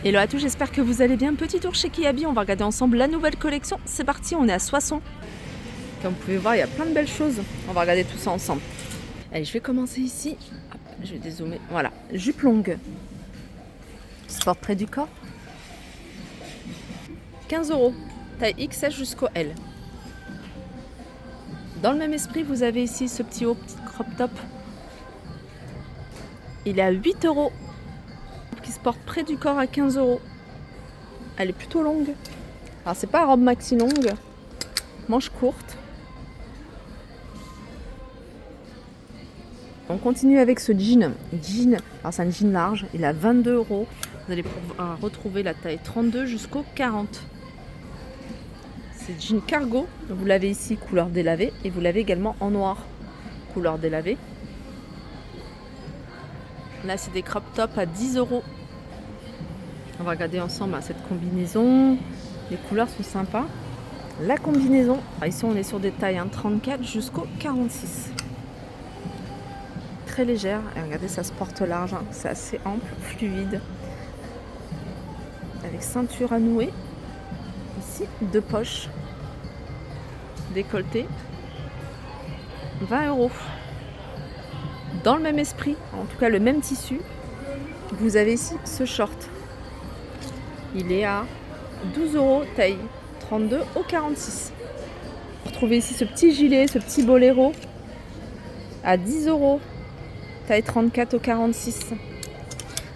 Hello à tous, j'espère que vous allez bien. Petit tour chez Kiabi, on va regarder ensemble la nouvelle collection. C'est parti, on est à Soissons. Comme vous pouvez voir, il y a plein de belles choses. On va regarder tout ça ensemble. Allez, je vais commencer ici. Hop, je vais dézoomer. Voilà, jupe longue. Qui se porte près du corps. 15 €, taille XS jusqu'au L. Dans le même esprit, vous avez ici ce petit haut, petit crop top. Il est à 8 €. Qui se porte près du corps à 15 €. Elle est plutôt longue. Alors c'est pas robe maxi longue, manche courte. On continue avec ce jean. Alors c'est un jean large, il est à 22 €. Vous allez pouvoir retrouver la taille 32 jusqu'au 40. C'est jean cargo. Vous l'avez ici couleur délavée et vous l'avez également en noir, couleur délavée. Là, c'est des crop tops à 10 €. On va regarder ensemble cette combinaison. Les couleurs sont sympas. La combinaison, ici on est sur des tailles 34 jusqu'au 46. Très légère. Et regardez, ça se porte large. C'est assez ample, fluide. Avec ceinture à nouer. Ici, 2 poches. Décolleté. 20 €. Dans le même esprit, en tout cas le même tissu, vous avez ici ce short. Il est à 12 €, taille 32 au 46. Vous retrouvez ici ce petit gilet, ce petit boléro à 10 €, taille 34 au 46.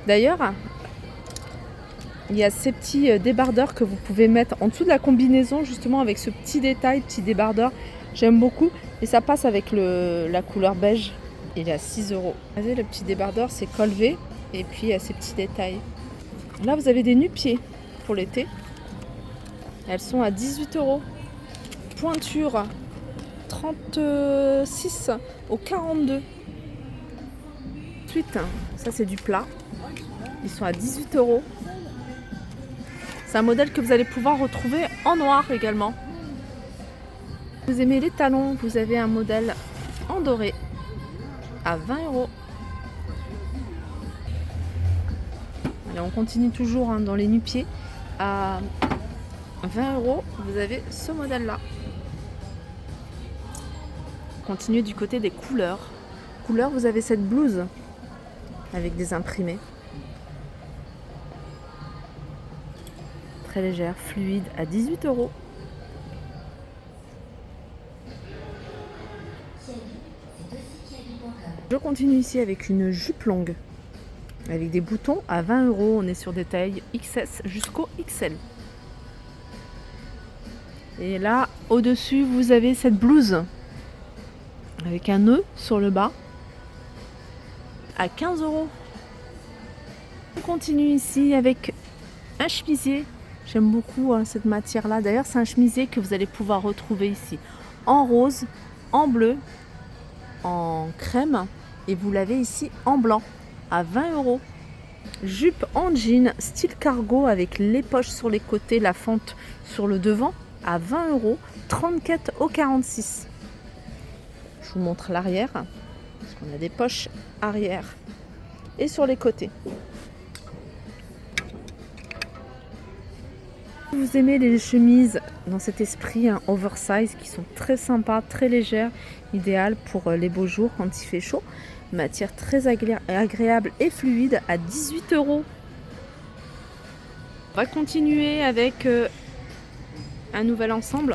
D'ailleurs, il y a ces petits débardeurs que vous pouvez mettre en dessous de la combinaison, justement avec ce petit détail, petit débardeur. J'aime beaucoup et ça passe avec la couleur beige. Il est à 6 €. Regardez, le petit débardeur, c'est col V et puis il y a ces petits détails. Là, vous avez des nu-pieds pour l'été. Elles sont à 18 €. Pointure 36 au 42. Ensuite, ça c'est du plat. Ils sont à 18 €. C'est un modèle que vous allez pouvoir retrouver en noir également. Vous aimez les talons, vous avez un modèle en doré à 20 €. Et on continue toujours dans les nu-pieds. À 20 €, vous avez ce modèle-là. Continuez du côté des couleurs. Couleurs, vous avez cette blouse avec des imprimés. Très légère, fluide, à 18 €. Je continue ici avec une jupe longue. Avec des boutons à 20 €. On est sur des tailles XS jusqu'au XL. Et là, au-dessus, vous avez cette blouse avec un nœud sur le bas à 15 €. On continue ici avec un chemisier. J'aime beaucoup cette matière-là. D'ailleurs, c'est un chemisier que vous allez pouvoir retrouver ici en rose, en bleu, en crème et vous l'avez ici en blanc à 20 €. Jupe en jean style cargo avec les poches sur les côtés, la fente sur le devant à 20 €, 34 au 46. Je vous montre l'arrière parce qu'on a des poches arrière et sur les côtés. Vous aimez les chemises dans cet esprit oversize qui sont très sympas, très légères, idéales pour les beaux jours quand il fait chaud. Matière très agréable et fluide à 18 €. On va continuer avec un nouvel ensemble.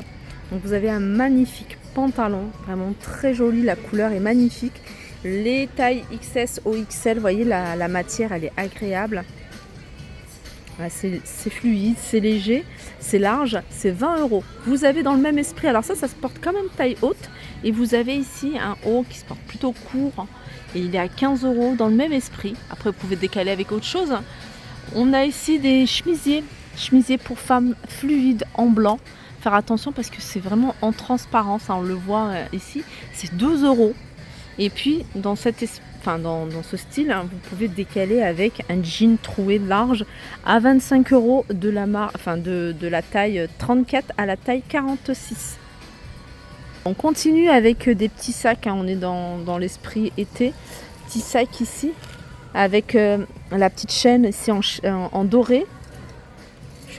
Donc vous avez un magnifique pantalon, vraiment très joli, la couleur est magnifique. Les tailles XS au XL, vous voyez la matière elle est agréable. C'est fluide, c'est léger, c'est large, c'est 20 €. Vous avez dans le même esprit, alors ça se porte quand même taille haute. Et vous avez ici un haut qui se porte plutôt court. Et il est à 15 € dans le même esprit. Après, vous pouvez décaler avec autre chose. On a ici des chemisiers pour femmes fluides en blanc. Faire attention parce que c'est vraiment en transparence. On le voit ici. C'est 12 €. Et puis, dans ce style, vous pouvez décaler avec un jean troué large à 25 € de la taille 34 à la taille 46. On continue avec des petits sacs, on est dans l'esprit été. Petit sac ici, avec la petite chaîne ici en doré,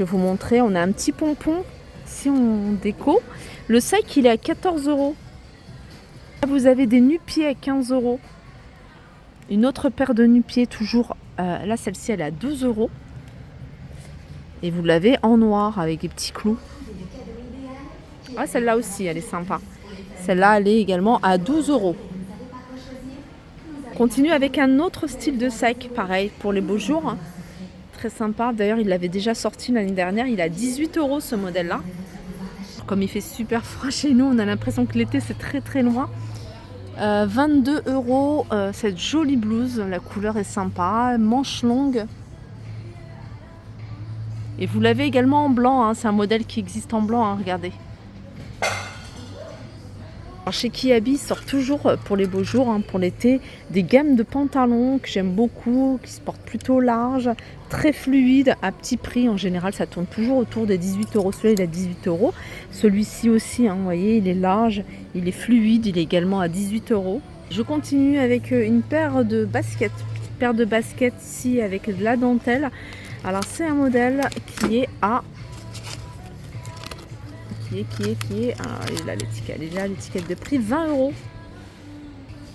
vais vous montrer. On a un petit pompon si on déco. Le sac, il est à 14 €. Là, vous avez des nu-pieds à 15 €. Une autre paire de nu-pieds, toujours. Là, celle-ci, elle est à 2 €. Et vous l'avez en noir avec des petits clous. Ah, celle-là aussi, elle est sympa. Celle-là, elle est également à 12 €. On continue avec un autre style de sac, pareil, pour les beaux jours. Très sympa. D'ailleurs, il l'avait déjà sorti l'année dernière. Il est à 18 € ce modèle-là. Comme il fait super froid chez nous, on a l'impression que l'été, c'est très très loin. 22 € cette jolie blouse. La couleur est sympa. Manche longue. Et vous l'avez également en blanc. Hein. C'est un modèle qui existe en blanc. Hein. Regardez. Alors chez Kiabi, ils sortent toujours pour les beaux jours, hein, pour l'été, des gammes de pantalons que j'aime beaucoup, qui se portent plutôt large, très fluides, à petit prix. En général, ça tourne toujours autour des 18 €. Celui-là, il est à 18 €. Celui-ci aussi, hein, vous voyez, il est large, il est fluide, il est également à 18 €. Je continue avec une paire de baskets. Petite paire de baskets ici avec de la dentelle. Alors c'est un modèle qui est à... Alors, elle est là l'étiquette de prix, 20 €.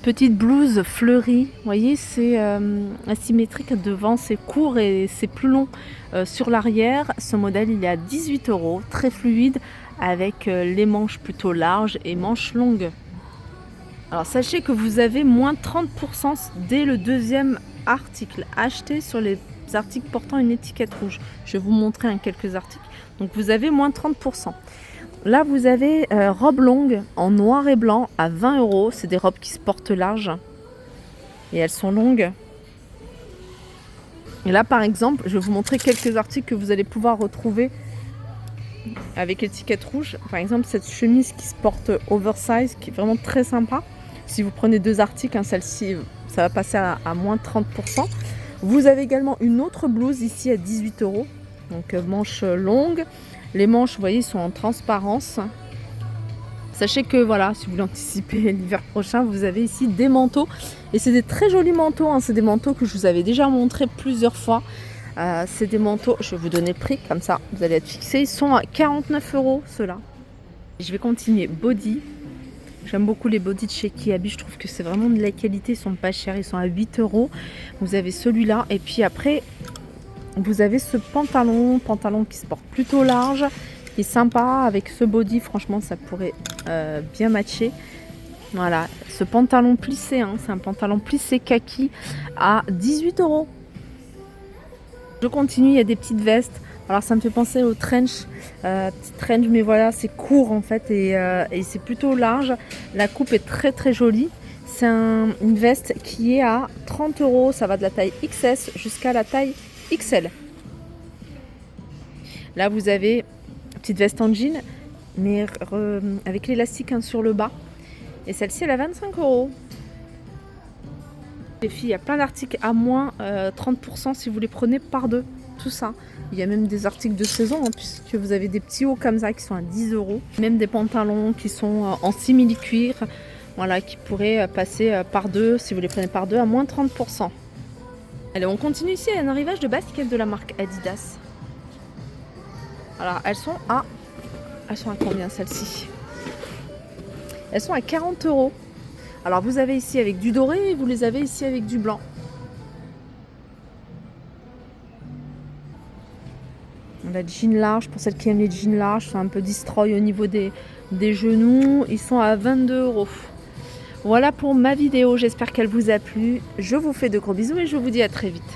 Petite blouse fleurie, vous voyez, c'est asymétrique devant, c'est court et c'est plus long sur l'arrière. Ce modèle, il est à 18 €, très fluide, avec les manches plutôt larges et manches longues. Alors sachez que vous avez moins 30% dès le deuxième article acheté sur les articles portant une étiquette rouge. Je vais vous montrer quelques articles. Donc vous avez moins 30%. Là, vous avez robe longue en noir et blanc à 20 €. C'est des robes qui se portent large et elles sont longues. Et là, par exemple, je vais vous montrer quelques articles que vous allez pouvoir retrouver avec l'étiquette rouge. Par exemple, cette chemise qui se porte oversize, qui est vraiment très sympa. Si vous prenez deux articles, hein, celle-ci, ça va passer à moins 30%. Vous avez également une autre blouse ici à 18 €. Donc, manches longues. Les manches, vous voyez, sont en transparence. Sachez que, voilà, si vous voulez anticiper l'hiver prochain, vous avez ici des manteaux. Et c'est des très jolis manteaux. Hein. C'est des manteaux que je vous avais déjà montrés plusieurs fois. C'est des manteaux, je vais vous donner le prix, comme ça, vous allez être fixés. Ils sont à 49 €, ceux-là. Je vais continuer. Body. J'aime beaucoup les bodys de chez Kiabi. Je trouve que c'est vraiment de la qualité. Ils sont pas chers. Ils sont à 8 €. Vous avez celui-là. Et puis après... vous avez ce pantalon qui se porte plutôt large, qui est sympa avec ce body. Franchement, ça pourrait bien matcher. Voilà, ce pantalon plissé, hein, c'est un pantalon plissé kaki à 18 €. Je continue, il y a des petites vestes. Alors ça me fait penser au trench, petite trench, mais voilà, c'est court en fait et c'est plutôt large. La coupe est très très jolie. C'est une veste qui est à 30 €. Ça va de la taille XS jusqu'à la taille XL. Là, vous avez une petite veste en jean, mais avec l'élastique sur le bas. Et celle-ci, elle a 25 €. Les filles, il y a plein d'articles à moins 30% si vous les prenez par deux. Tout ça. Il y a même des articles de saison, hein, puisque vous avez des petits hauts comme ça qui sont à 10 €. Même des pantalons qui sont en simili-cuir, voilà, qui pourraient passer par deux si vous les prenez par deux à moins 30%. Allez, on continue ici à un arrivage de baskets de la marque Adidas. Alors, elles sont à combien celles-ci? Elles sont à 40 €. Alors, vous avez ici avec du doré et vous les avez ici avec du blanc. La jean large, pour celles qui aiment les jeans larges, sont un peu destroy au niveau des genoux. Ils sont à 22 €. Voilà pour ma vidéo, j'espère qu'elle vous a plu. Je vous fais de gros bisous et je vous dis à très vite.